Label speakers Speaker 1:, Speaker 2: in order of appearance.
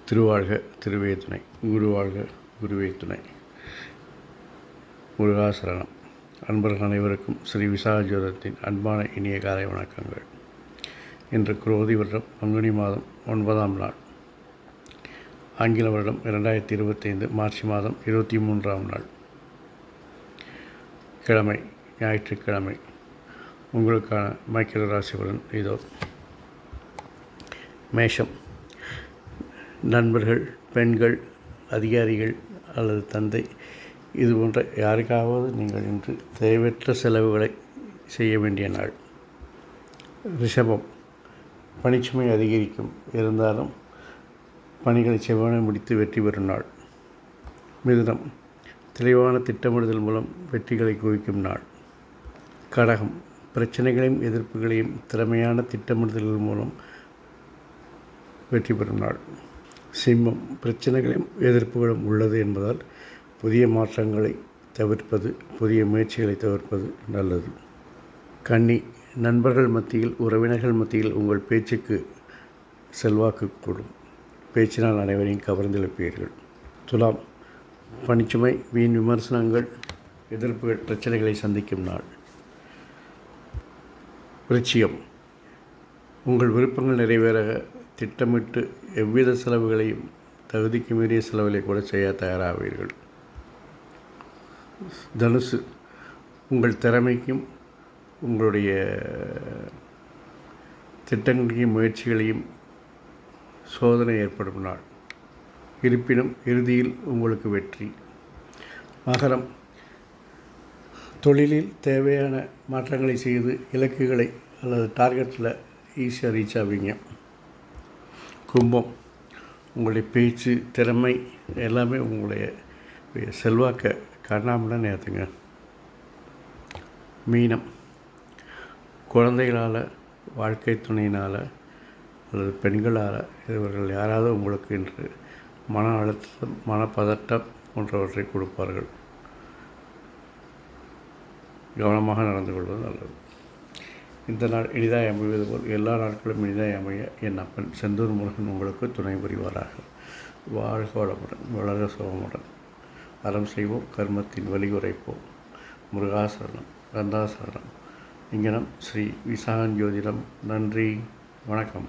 Speaker 1: திருவாழ்க திருவே துணை, குருவாழ்க குருவே துணை. முருகாசரணம். அன்பர்கள் அனைவருக்கும் ஸ்ரீ விசாக ஜோதிடத்தின் அன்பான இனிய காலை வணக்கங்கள். இன்று குரோதி வருடம் பங்குனி மாதம் 9ஆம் நாள், ஆங்கில வருடம் 2025 மார்ச் மாதம் 23ஆம் நாள், கிழமை ஞாயிற்றுக்கிழமை. உங்களுக்கான மைக்கேல் ராசிபலன் இதோ. மேஷம். நண்பர்கள், பெண்கள், அதிகாரிகள் அல்லது தந்தை இது போன்ற யாருக்காவது நீங்கள் இன்று தேவையற்ற செலவுகளை செய்ய வேண்டிய நாள். ரிஷபம். பணிச்சுமை அதிகரிக்கும், இருந்தாலும் பணிகளை செவ்வனை முடித்து வெற்றி பெறும் நாள். மிதுனம். தெளிவான திட்டமிடுதல் மூலம் வெற்றிகளை குவிக்கும் நாள். கடகம். பிரச்சனைகளையும் எதிர்ப்புகளையும் திறமையான திட்டமிடுதல்கள் மூலம் வெற்றி பெறும் நாள். சிம்மம். பிரச்சனைகளையும் எதிர்ப்புகளும் உள்ளது என்பதால் புதிய மாற்றங்களை தவிர்ப்பது, புதிய முயற்சிகளை தவிர்ப்பது நல்லது. கன்னி. நண்பர்கள் மத்தியில், உறவினர்கள் மத்தியில் உங்கள் பேச்சுக்கு செல்வாக்கு கூடும். பேச்சினால் அனைவரையும் கவர்ந்திழுப்பீர்கள். துலாம். பணிச்சுமை, வீண் விமர்சனங்கள், எதிர்ப்புகள், பிரச்சனைகளை சந்திக்கும் நாள். விருச்சிகம். உங்கள் விருப்பங்கள் நிறைவேற திட்டமிட்டு எவ்வித செலவுகளையும், தகுதிக்கு மீறிய செலவுகளை கூட செய்ய தயாராவீர்கள். தனுசு. உங்கள் திறமைக்கும் உங்களுடைய திட்டங்களையும் முயற்சிகளையும் சோதனை ஏற்படும் நாள். இருப்பினும் இறுதியில் உங்களுக்கு வெற்றி. மகரம். தொழிலில் தேவையான மாற்றங்களை செய்து இலக்குகளை அல்லது டார்கெட்டில் ஈஸியாக ரீச் ஆவீங்க. கும்பம். உங்களுடைய பேச்சு, திறமை எல்லாமே உங்களுடைய செல்வாக்கை காணாமல் ஏற்றுங்க. மீனம். குழந்தைகளால், வாழ்க்கை துணையினால் அல்லது பெண்களால் இவர்கள் யாராவது உங்களுக்கு இன்று மன அழுத்தம், மனப்பதட்டம் போன்றவற்றை கொடுப்பார்கள். கவனமாக நடந்து கொள்வது நல்லது. இந்த நாள் இனிதாய் அமைவது போல் எல்லா நாட்களும் இனிதாய் அமைய என் அப்பன் செந்தூர் முருகன் உங்களுக்கு துணை புரிவாராக. வாழ்க வளமுடன், வளர சுகமுடன். அறம் செய்வோம், கர்மத்தின் வழி குறைப்போம். முருகாசரணம், கந்தாசரணம். இங்கனம் ஸ்ரீ விசாகன் ஜோதிடம். நன்றி, வணக்கம்.